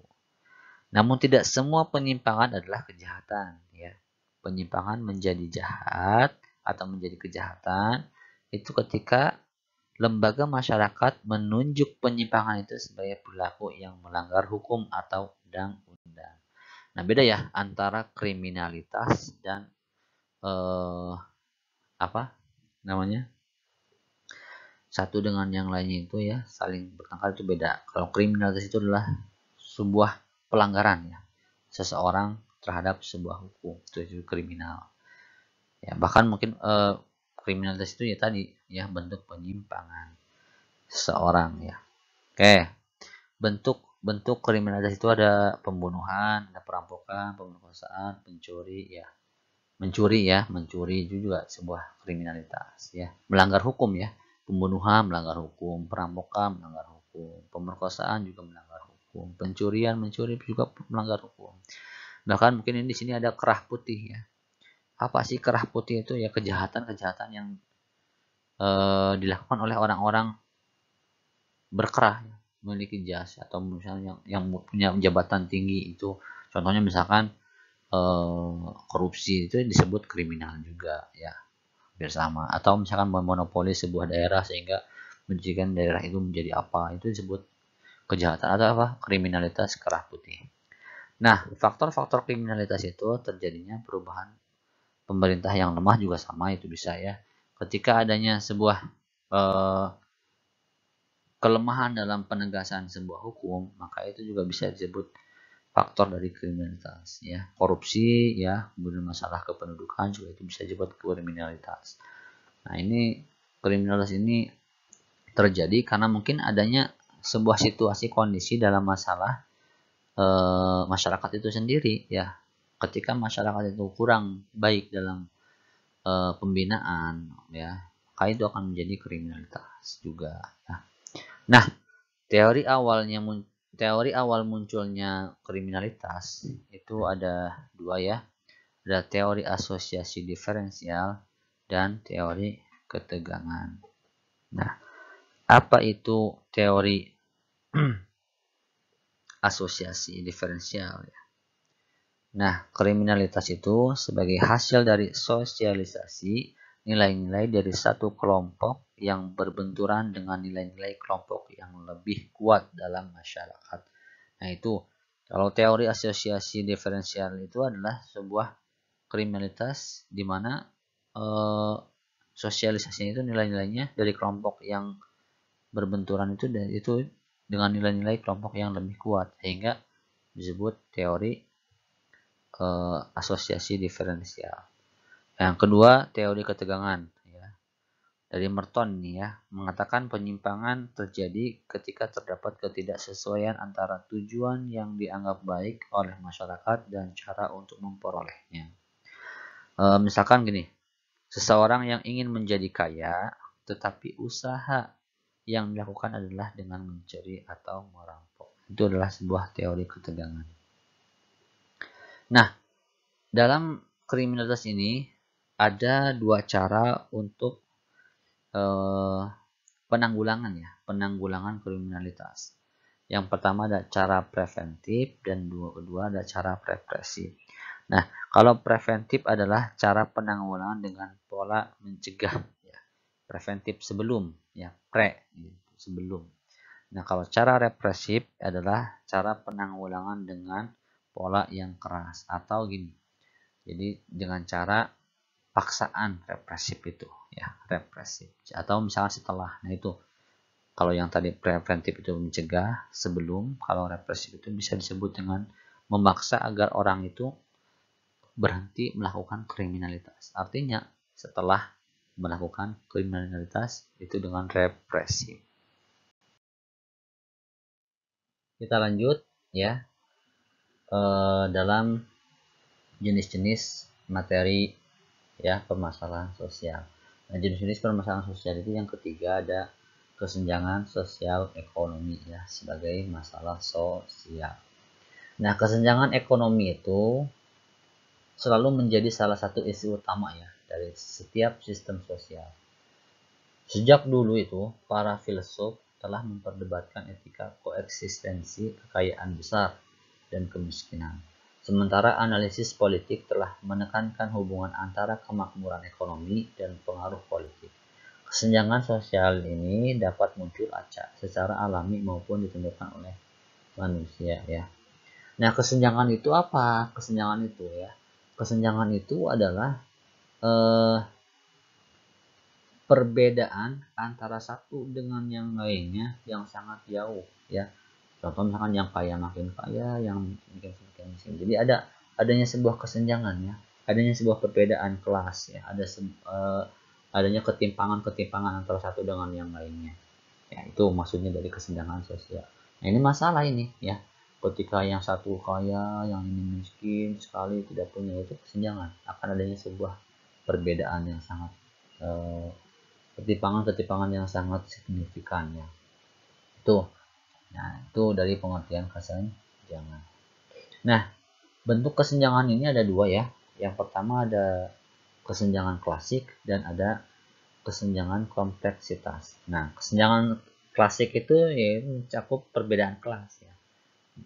Namun tidak semua penyimpangan adalah kejahatan ya. Penyimpangan menjadi jahat atau menjadi kejahatan itu ketika lembaga masyarakat menunjuk penyimpangan itu sebagai perilaku yang melanggar hukum atau undang-undang. Nah, beda ya antara kriminalitas dan apa namanya? Satu dengan yang lainnya itu ya, saling bertengkar itu beda. Kalau kriminalitas itu adalah sebuah pelanggaran ya, seseorang terhadap sebuah hukum, itu kriminal. Ya, bahkan mungkin kriminalitas itu ya tadi ya bentuk penyimpangan seseorang ya. Oke. Bentuk kriminalitas itu ada pembunuhan, ada perampokan, pemerkosaan, mencuri itu juga sebuah kriminalitas ya. Melanggar hukum ya. Pembunuhan melanggar hukum, perampokan melanggar hukum, pemerkosaan juga melanggar hukum, mencuri juga melanggar hukum. Bahkan mungkin di sini ada kerah putih ya. Apa sih kerah putih itu ya? Kejahatan-kejahatan yang dilakukan oleh orang-orang berkerah ya, memiliki jas atau misalnya yang punya jabatan tinggi itu, contohnya misalkan korupsi itu disebut kriminal juga ya, bersama. Atau misalkan memonopoli sebuah daerah sehingga menjadikan daerah itu menjadi apa, itu disebut kejahatan atau apa, kriminalitas kerah putih. Nah, faktor-faktor kriminalitas itu terjadinya perubahan pemerintah yang lemah juga sama, itu bisa ya ketika adanya sebuah kelemahan dalam penegasan sebuah hukum, maka itu juga bisa disebut faktor dari kriminalitas ya. Korupsi ya, kemudian masalah kependudukan juga itu bisa disebut kriminalitas. Nah, ini kriminalitas ini terjadi karena mungkin adanya sebuah situasi kondisi dalam masalah masyarakat itu sendiri ya. Ketika masyarakat itu kurang baik dalam pembinaan ya, maka itu akan menjadi kriminalitas juga ya. Nah, teori awal munculnya kriminalitas itu ada dua ya. Ada teori asosiasi diferensial dan teori ketegangan. Nah, apa itu teori asosiasi diferensial ya? Nah, kriminalitas itu sebagai hasil dari sosialisasi nilai-nilai dari satu kelompok yang berbenturan dengan nilai-nilai kelompok yang lebih kuat dalam masyarakat. Nah, itu kalau teori asosiasi diferensial itu adalah sebuah kriminalitas di mana sosialisasinya itu nilai-nilainya dari kelompok yang berbenturan itu dengan nilai-nilai kelompok yang lebih kuat, sehingga disebut teori asosiasi diferensial. Yang kedua, teori ketegangan ya. Dari Merton nih ya, mengatakan penyimpangan terjadi ketika terdapat ketidaksesuaian antara tujuan yang dianggap baik oleh masyarakat dan cara untuk memperolehnya. Misalkan gini, seseorang yang ingin menjadi kaya, tetapi usaha yang dilakukan adalah dengan mencuri atau merampok. Itu adalah sebuah teori ketegangan. Nah, dalam kriminalitas ini ada dua cara untuk penanggulangan kriminalitas. Yang pertama ada cara preventif dan kedua ada cara represif. Nah, kalau preventif adalah cara penanggulangan dengan pola mencegah ya. Preventif sebelum ya, sebelum. Nah, kalau cara represif adalah cara penanggulangan dengan pola yang keras atau gini. Jadi dengan cara paksaan represif itu ya, represif. Atau misalnya setelah. Nah, itu kalau yang tadi preventif itu mencegah sebelum, kalau represif itu bisa disebut dengan memaksa agar orang itu berhenti melakukan kriminalitas. Artinya setelah melakukan kriminalitas itu dengan represif. Kita lanjut ya dalam jenis-jenis materi ya permasalahan sosial. Nah, jenis-jenis permasalahan sosial itu yang ketiga ada kesenjangan sosial ekonomi ya sebagai masalah sosial. Nah, kesenjangan ekonomi itu selalu menjadi salah satu isu utama ya dari setiap sistem sosial. Sejak dulu itu, para filsuf telah memperdebatkan etika koeksistensi kekayaan besar dan kemiskinan. Sementara analisis politik telah menekankan hubungan antara kemakmuran ekonomi dan pengaruh politik. Kesenjangan sosial ini dapat muncul acak secara alami maupun ditentukan oleh manusia ya. Nah, kesenjangan itu apa? Kesenjangan itu ya. Kesenjangan itu adalah perbedaan antara satu dengan yang lainnya yang sangat jauh ya. Contoh misalkan yang kaya makin kaya, yang miskin semakin miskin. Jadi adanya sebuah kesenjangan ya, adanya sebuah perbedaan kelas ya, adanya ketimpangan antara satu dengan yang lainnya. Ya, itu maksudnya dari kesenjangan sosial. Nah, ini masalah ini ya. Ketika yang satu kaya, yang ini miskin sekali tidak punya, itu kesenjangan. Akan adanya sebuah perbedaan yang sangat ketimpangan yang sangat signifikan ya. Itu. Nah, itu dari pengertian kesenjangan. Nah, bentuk kesenjangan ini ada dua ya. Yang pertama ada kesenjangan klasik dan ada kesenjangan kompleksitas. Nah, kesenjangan klasik itu ya mencakup perbedaan kelas ya.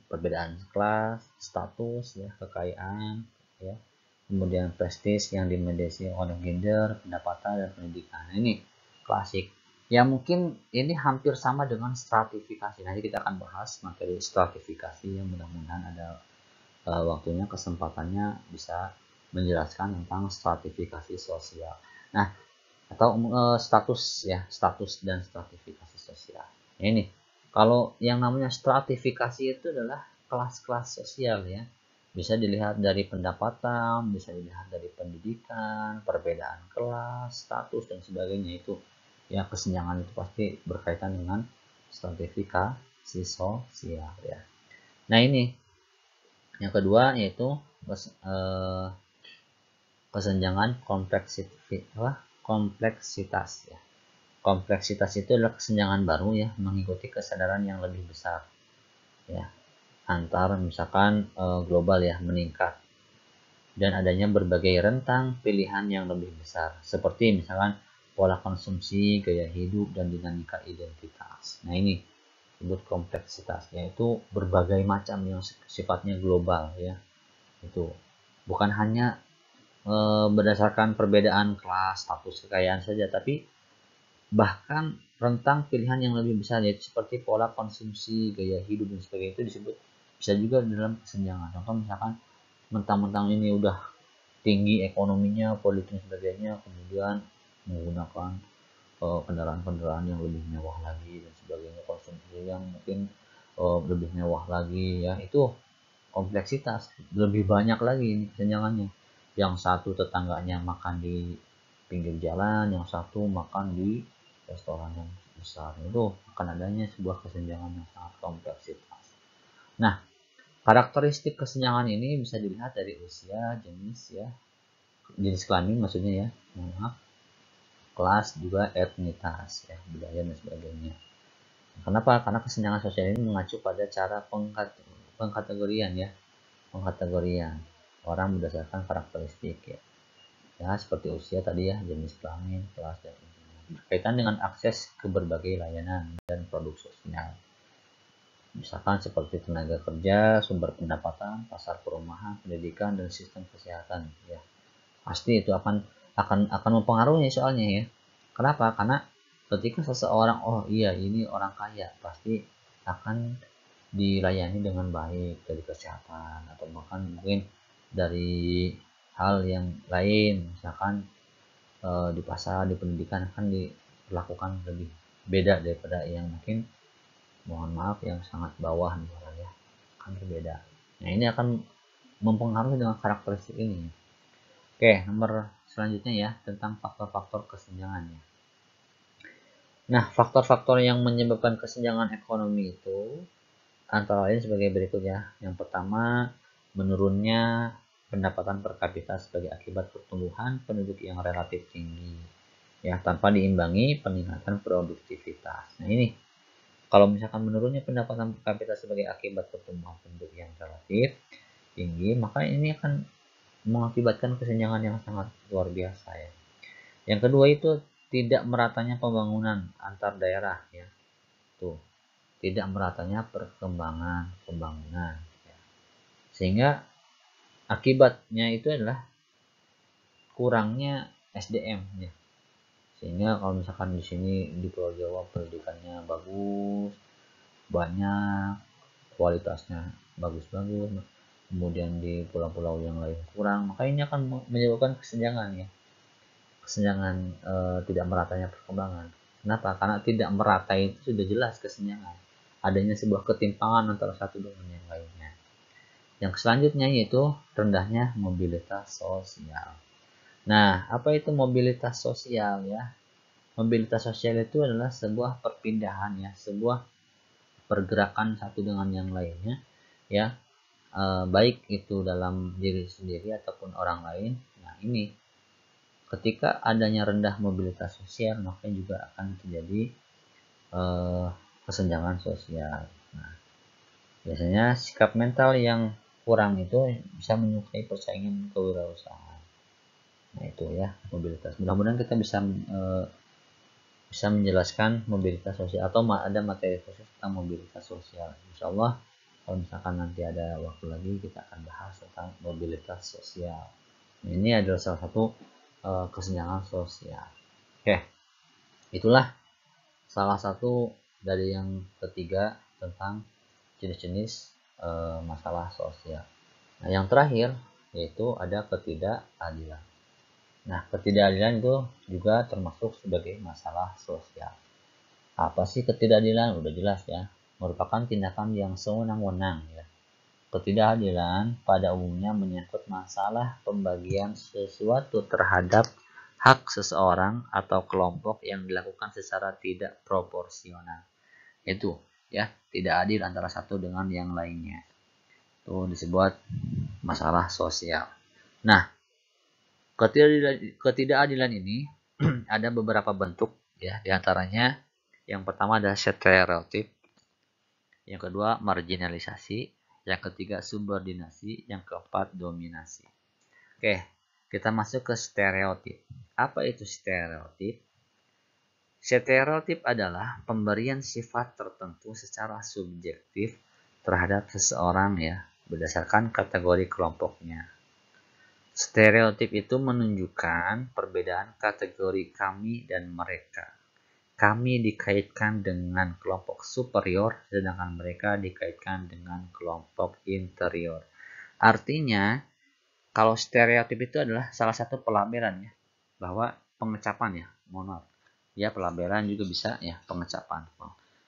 Perbedaan kelas, status ya, kekayaan ya. Kemudian prestis yang dimediasi oleh gender, pendapatan dan pendidikan. Nah, ini klasik. Ya mungkin ini hampir sama dengan stratifikasi. Nanti kita akan bahas materi stratifikasi yang mudah-mudahan ada waktunya, kesempatannya bisa menjelaskan tentang stratifikasi sosial. Nah, atau status ya, status dan stratifikasi sosial. Nah, ini kalau yang namanya stratifikasi itu adalah kelas-kelas sosial ya. Bisa dilihat dari pendapatan, bisa dilihat dari pendidikan, perbedaan kelas, status dan sebagainya. Itu ya, kesenjangan itu pasti berkaitan dengan stratifikasi sosial ya. Nah, ini yang kedua yaitu kesenjangan kompleksitas ya. Kompleksitas itu adalah kesenjangan baru ya, mengikuti kesadaran yang lebih besar ya, antar misalkan global ya, meningkat dan adanya berbagai rentang pilihan yang lebih besar seperti misalkan pola konsumsi, gaya hidup dan dinamika identitas. Nah, ini disebut kompleksitas, yaitu berbagai macam yang sifatnya global ya. Itu bukan hanya berdasarkan perbedaan kelas, status, kekayaan saja, tapi bahkan rentang pilihan yang lebih besar, yaitu seperti pola konsumsi, gaya hidup dan sebagainya, itu disebut bisa juga dalam kesenjangan. Contoh misalkan mentang-mentang ini udah tinggi ekonominya, politik dan sebagainya, kemudian menggunakan kendaraan-kendaraan yang lebih mewah lagi dan sebagainya, konsumsi yang mungkin lebih mewah lagi ya, itu kompleksitas, lebih banyak lagi ini kesenjangannya. Yang satu tetangganya makan di pinggir jalan, yang satu makan di restoran yang besar. Itu akan adanya sebuah kesenjangan yang sangat kompleksitas. Nah, karakteristik kesenjangan ini bisa dilihat dari usia, jenis kelamin maksudnya ya, kelas, juga etnitas ya, budaya dan sebagainya. Kenapa? Karena kesenjangan sosial ini mengacu pada cara pengkategorian ya, pengkategorian orang berdasarkan karakteristik ya. Ya, seperti usia tadi ya, jenis kelamin, kelas dan berkaitan dengan akses ke berbagai layanan dan produk sosial. Misalkan seperti tenaga kerja, sumber pendapatan, pasar perumahan, pendidikan dan sistem kesehatan ya. Pasti itu akan mempengaruhi soalnya ya. Kenapa? Karena ketika seseorang, oh iya ini orang kaya, pasti akan dilayani dengan baik dari kesehatan atau bahkan mungkin dari hal yang lain, misalkan di pasar, di pendidikan akan dilakukan lebih beda daripada yang mungkin, mohon maaf, yang sangat bawah misalnya ya, akan berbeda. Nah, ini akan mempengaruhi dengan karakteristik ini. Oke, nomor selanjutnya ya, tentang faktor-faktor kesenjangannya. Nah, faktor-faktor yang menyebabkan kesenjangan ekonomi itu antara lain sebagai berikut ya. Yang pertama, menurunnya pendapatan per kapita sebagai akibat pertumbuhan penduduk yang relatif tinggi, ya, tanpa diimbangi peningkatan produktivitas. Nah ini, kalau misalkan menurunnya pendapatan per kapita sebagai akibat pertumbuhan penduduk yang relatif tinggi, maka ini akan mengakibatkan kesenjangan yang sangat luar biasa, ya. Yang kedua itu tidak meratanya pembangunan antar daerah, ya. Tuh, tidak meratanya pembangunan, ya. Sehingga akibatnya itu adalah kurangnya SDM, ya. Sehingga kalau misalkan di sini di Pulau Jawa pendidikannya bagus, banyak, kualitasnya bagus-bagus, kemudian di pulau-pulau yang lain kurang, maka ini akan menyebabkan kesenjangan, ya. Kesenjangan tidak meratanya perkembangan. Kenapa? Karena tidak merata itu sudah jelas kesenjangan. Adanya sebuah ketimpangan antara satu dengan yang lainnya. Yang selanjutnya yaitu rendahnya mobilitas sosial. Nah, apa itu mobilitas sosial, ya? Mobilitas sosial itu adalah sebuah perpindahan, ya, sebuah pergerakan satu dengan yang lainnya, ya, baik itu dalam diri sendiri ataupun orang lain. Nah, ini ketika adanya rendah mobilitas sosial, maka juga akan terjadi kesenjangan sosial. Nah, biasanya sikap mental yang kurang itu bisa menyukai persaingan kewirausahaan. Nah, itu ya mobilitas. Mudah-mudahan kita bisa menjelaskan mobilitas sosial atau ada materi khusus tentang mobilitas sosial. Insya Allah kalau misalkan nanti ada waktu lagi kita akan bahas tentang mobilitas sosial. Nah, ini adalah salah satu kesenjangan sosial. Oke, itulah salah satu dari yang ketiga tentang jenis-jenis masalah sosial. Nah, yang terakhir yaitu ada ketidakadilan. Nah, ketidakadilan itu juga termasuk sebagai masalah sosial. Apa sih ketidakadilan? Udah jelas, ya. Merupakan tindakan yang sewenang-wenang, ya. Ketidakadilan pada umumnya menyangkut masalah pembagian sesuatu terhadap hak seseorang atau kelompok yang dilakukan secara tidak proporsional. Itu, ya, tidak adil antara satu dengan yang lainnya. Itu disebut masalah sosial. Nah, ketidakadilan ini ada beberapa bentuk, ya, diantaranya yang pertama ada stereotip, yang kedua marginalisasi, yang ketiga subordinasi, yang keempat dominasi. Oke, kita masuk ke stereotip. Apa itu stereotip? Stereotip adalah pemberian sifat tertentu secara subjektif terhadap seseorang, ya, berdasarkan kategori kelompoknya. Stereotip itu menunjukkan perbedaan kategori kami dan mereka. Kami dikaitkan dengan kelompok superior, sedangkan mereka dikaitkan dengan kelompok inferior. Artinya, kalau stereotip itu adalah salah satu pelabelan, ya, bahwa pengecapan, ya, mohon maaf, ya, pelabelan juga bisa, ya, pengecapan,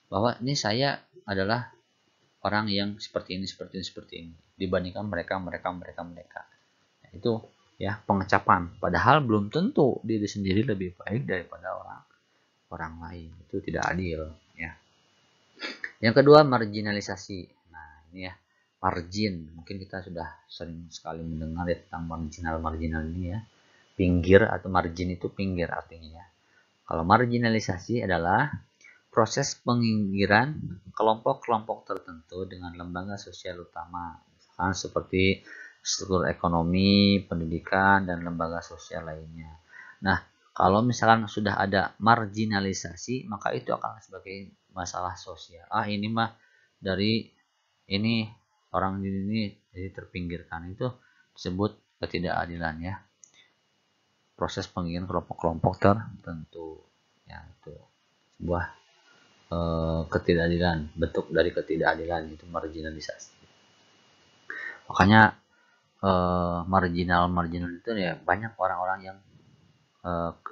bahwa ini saya adalah orang yang seperti ini, seperti ini, seperti ini, dibandingkan mereka. Nah, itu, ya, pengecapan. Padahal belum tentu diri sendiri lebih baik daripada orang lain. Itu tidak adil, ya. Yang kedua, marginalisasi. Nah, ini, ya, margin. Mungkin kita sudah sering sekali mendengar, ya, tentang marginal ini, ya. Pinggir atau margin itu pinggir artinya, ya. Kalau marginalisasi adalah proses penginggiran kelompok-kelompok tertentu dengan lembaga sosial utama, misalkan seperti struktur ekonomi, pendidikan, dan lembaga sosial lainnya. Nah, kalau misalkan sudah ada marginalisasi, maka itu akan sebagai masalah sosial. Ini mah dari ini orang ini jadi terpinggirkan, itu disebut ketidakadilan, ya. Proses penginggiran kelompok-kelompok tertentu, ya, itu sebuah ketidakadilan, bentuk dari ketidakadilan itu marginalisasi. Makanya marginal itu, ya, banyak orang-orang yang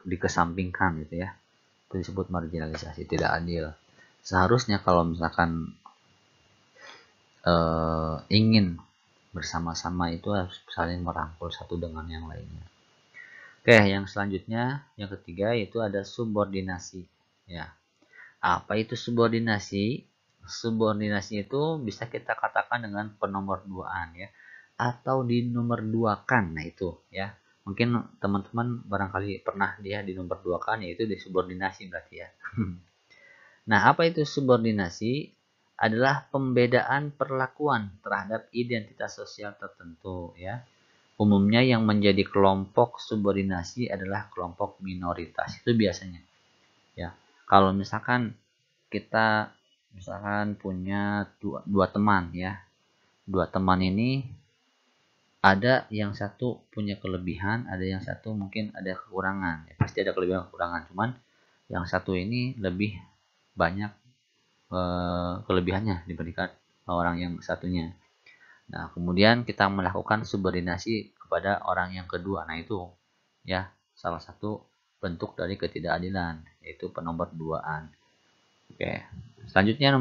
dikesampingkan, gitu, ya. Itu disebut marginalisasi, tidak adil. Seharusnya kalau misalkan ingin bersama-sama itu harus saling merangkul satu dengan yang lainnya. Oke, yang selanjutnya, yang ketiga yaitu ada subordinasi, ya. Apa itu subordinasi? Subordinasi itu bisa kita katakan dengan penomorduaan, ya. atau di nomor dua kan. Nah itu ya, mungkin teman-teman barangkali pernah dia di nomor dua kan, yaitu disubordinasi berarti ya. Nah, apa itu subordinasi? Adalah pembedaan perlakuan terhadap identitas sosial tertentu ya. Umumnya yang menjadi kelompok subordinasi adalah kelompok minoritas. Itu biasanya ya. Kalau misalkan kita punya dua teman ya. Dua teman ini ada yang satu punya kelebihan, ada yang satu mungkin ada kekurangan. Ya, pasti ada kelebihan kekurangan. Cuman yang satu ini lebih banyak kelebihannya dibandingkan orang yang satunya. Nah, kemudian kita melakukan subordinasi kepada orang yang kedua. Nah, itu ya salah satu bentuk dari ketidakadilan, yaitu penomorduaan. Oke. Selanjutnya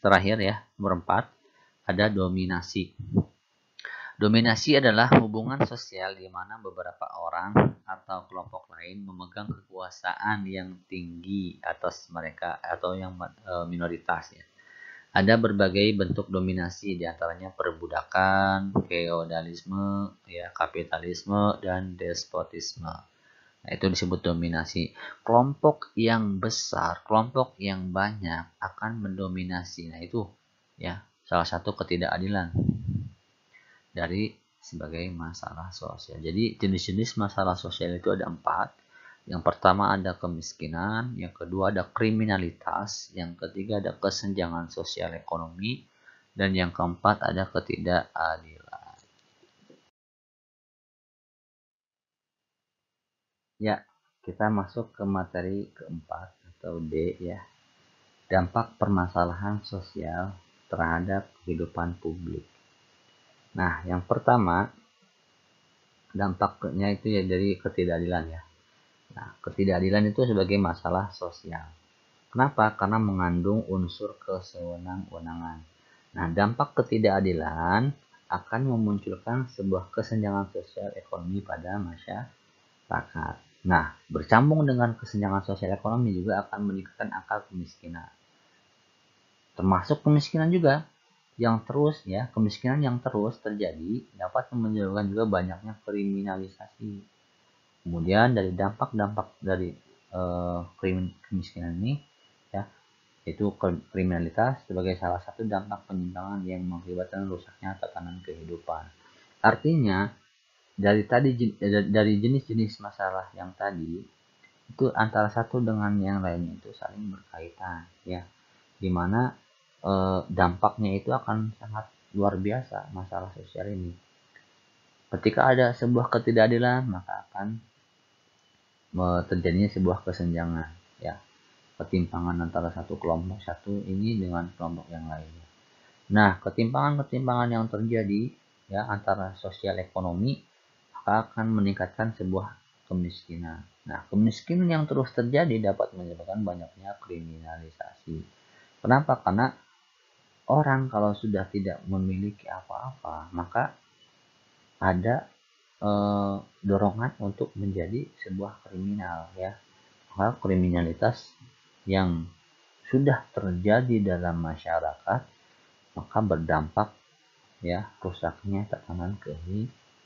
terakhir ya, nomor 4 ada dominasi. Dominasi adalah hubungan sosial di mana beberapa orang atau kelompok lain memegang kekuasaan yang tinggi atas mereka atau yang minoritas ya. Ada berbagai bentuk dominasi, diantaranya perbudakan, feodalisme, ya, kapitalisme, dan despotisme. Nah, itu disebut dominasi. Kelompok yang besar, kelompok yang banyak akan mendominasi. Nah, itu ya salah satu ketidakadilan dari sebagai masalah sosial. Jadi jenis-jenis masalah sosial itu ada 4. Yang pertama ada kemiskinan, yang kedua ada kriminalitas, yang ketiga ada kesenjangan sosial ekonomi, dan yang keempat ada ketidakadilan. Ya, kita masuk ke materi keempat atau D ya. Dampak permasalahan sosial terhadap kehidupan publik. Nah, yang pertama dampaknya itu ya dari ketidakadilan ya. Nah, ketidakadilan itu sebagai masalah sosial. Kenapa? Karena mengandung unsur kesewenang-wenangan. Nah, dampak ketidakadilan akan memunculkan sebuah kesenjangan sosial ekonomi pada masyarakat. Nah, bersambung dengan kesenjangan sosial ekonomi juga akan meningkatkan angka kemiskinan. Termasuk kemiskinan juga kemiskinan yang terus terjadi dapat menyebabkan juga banyaknya kriminalisasi. Kemudian dari dampak-dampak dari kemiskinan ini ya, yaitu kriminalitas sebagai salah satu dampak penyimpangan yang mengakibatkan rusaknya tatanan kehidupan. Artinya dari jenis-jenis masalah yang tadi itu antara satu dengan yang lainnya itu saling berkaitan ya, dimana dampaknya itu akan sangat luar biasa masalah sosial ini. Ketika ada sebuah ketidakadilan maka akan terjadinya sebuah kesenjangan ya, ketimpangan antara satu kelompok satu ini dengan kelompok yang lainnya. Nah, ketimpangan-ketimpangan yang terjadi ya antara sosial ekonomi akan meningkatkan sebuah kemiskinan. Nah, kemiskinan yang terus terjadi dapat menyebabkan banyaknya kriminalisasi. Kenapa? Karena orang kalau sudah tidak memiliki apa-apa, maka ada dorongan untuk menjadi sebuah kriminal ya. Maka kriminalitas yang sudah terjadi dalam masyarakat maka berdampak ya rusaknya tatanan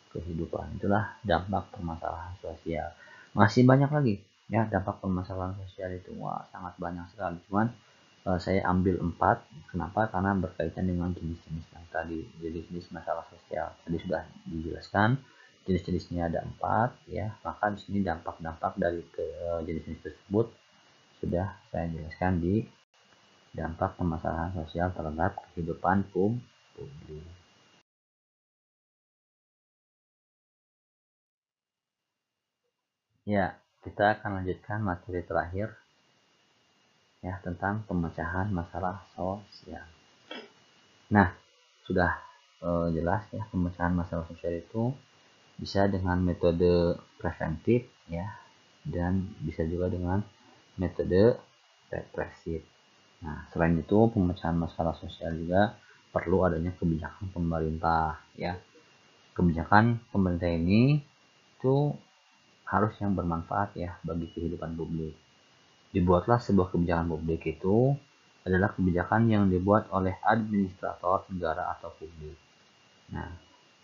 kehidupan. Itulah dampak permasalahan sosial. Masih banyak lagi ya dampak permasalahan sosial itu, wah sangat banyak sekali. Cuman saya ambil 4. Kenapa? Karena berkaitan dengan jenis-jenis yang tadi. Jadi jenis masalah sosial tadi sudah dijelaskan. Jenis-jenisnya ada 4 ya. Maka di sini dampak-dampak dari jenis-jenis tersebut sudah saya jelaskan di dampak permasalahan sosial terhadap kehidupan publik. Ya, kita akan lanjutkan materi terakhir ya tentang pemecahan masalah sosial. Nah, sudah jelas ya pemecahan masalah sosial itu bisa dengan metode preventif ya, dan bisa juga dengan metode represif. Nah, selain itu pemecahan masalah sosial juga perlu adanya kebijakan pemerintah ya. Kebijakan pemerintah ini itu harus yang bermanfaat ya bagi kehidupan publik. Dibuatlah sebuah kebijakan publik itu adalah kebijakan yang dibuat oleh administrator negara atau publik. Nah,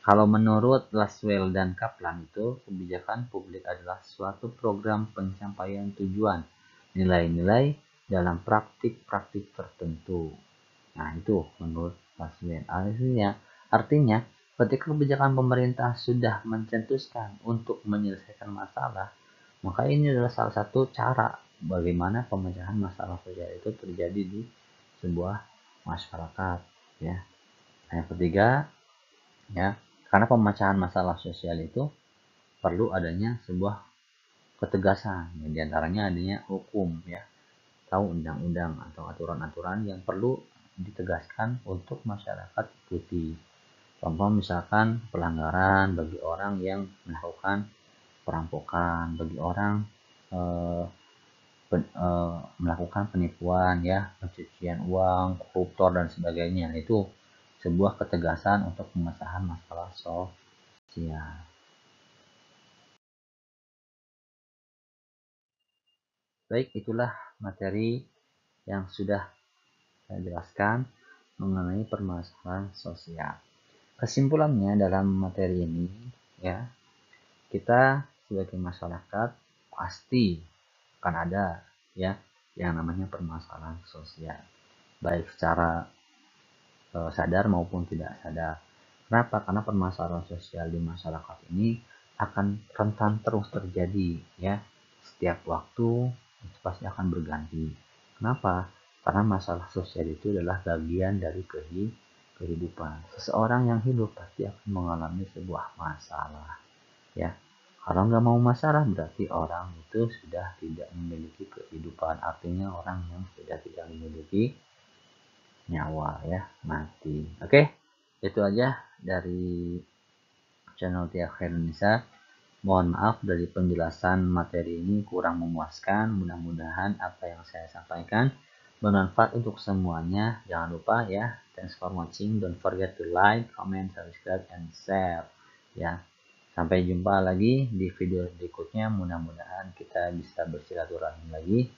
Kalau menurut Laswell dan Kaplan itu, kebijakan publik adalah suatu program pencapaian tujuan, nilai-nilai dalam praktik-praktik tertentu. Nah, itu menurut Laswell. Artinya, ketika kebijakan pemerintah sudah mencetuskan untuk menyelesaikan masalah, maka ini adalah salah satu cara bagaimana pemecahan masalah sosial itu terjadi di sebuah masyarakat, ya. Yang ketiga, ya, karena pemecahan masalah sosial itu perlu adanya sebuah ketegasan, ya, diantaranya adanya hukum, ya, atau undang-undang atau aturan-aturan yang perlu ditegaskan untuk masyarakat ikuti. Contoh misalkan pelanggaran bagi orang yang melakukan perampokan, bagi orang eh, melakukan penipuan, ya, pencucian uang, koruptor dan sebagainya. Itu sebuah ketegasan untuk pemecahan masalah sosial. Baik, itulah materi yang sudah saya jelaskan mengenai permasalahan sosial. Kesimpulannya dalam materi ini, ya, kita sebagai masyarakat pasti akan ada, ya, yang namanya permasalahan sosial, baik secara sadar maupun tidak sadar. Kenapa? Karena permasalahan sosial di masyarakat ini akan rentan terus terjadi, ya. Setiap waktu itu pasti akan berganti. Kenapa? Karena masalah sosial itu adalah bagian dari kehidupan. Seseorang yang hidup pasti akan mengalami sebuah masalah, ya. Kalau nggak mau masalah berarti orang itu sudah tidak memiliki kehidupan. Artinya orang yang sudah tidak memiliki nyawa, ya, mati. Oke, itu aja dari channel Tiap Indonesia. Mohon maaf dari penjelasan materi ini kurang memuaskan. Mudah-mudahan apa yang saya sampaikan bermanfaat untuk semuanya. Jangan lupa, ya, thanks for watching. Don't forget to like, comment, subscribe, and share, ya. Sampai jumpa lagi di video berikutnya. Mudah-mudahan kita bisa bersilaturahmi lagi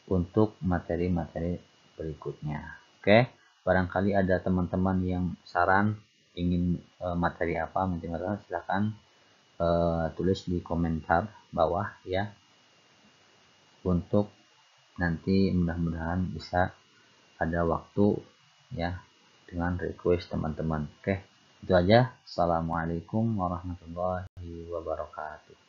untuk materi-materi berikutnya. Oke, barangkali ada teman-teman yang saran ingin materi apa, silahkan tulis di komentar bawah, ya, untuk nanti mudah-mudahan bisa ada waktu, ya, dengan request teman-teman. Oke, itu aja. Assalamualaikum warahmatullahi wabarakatuh.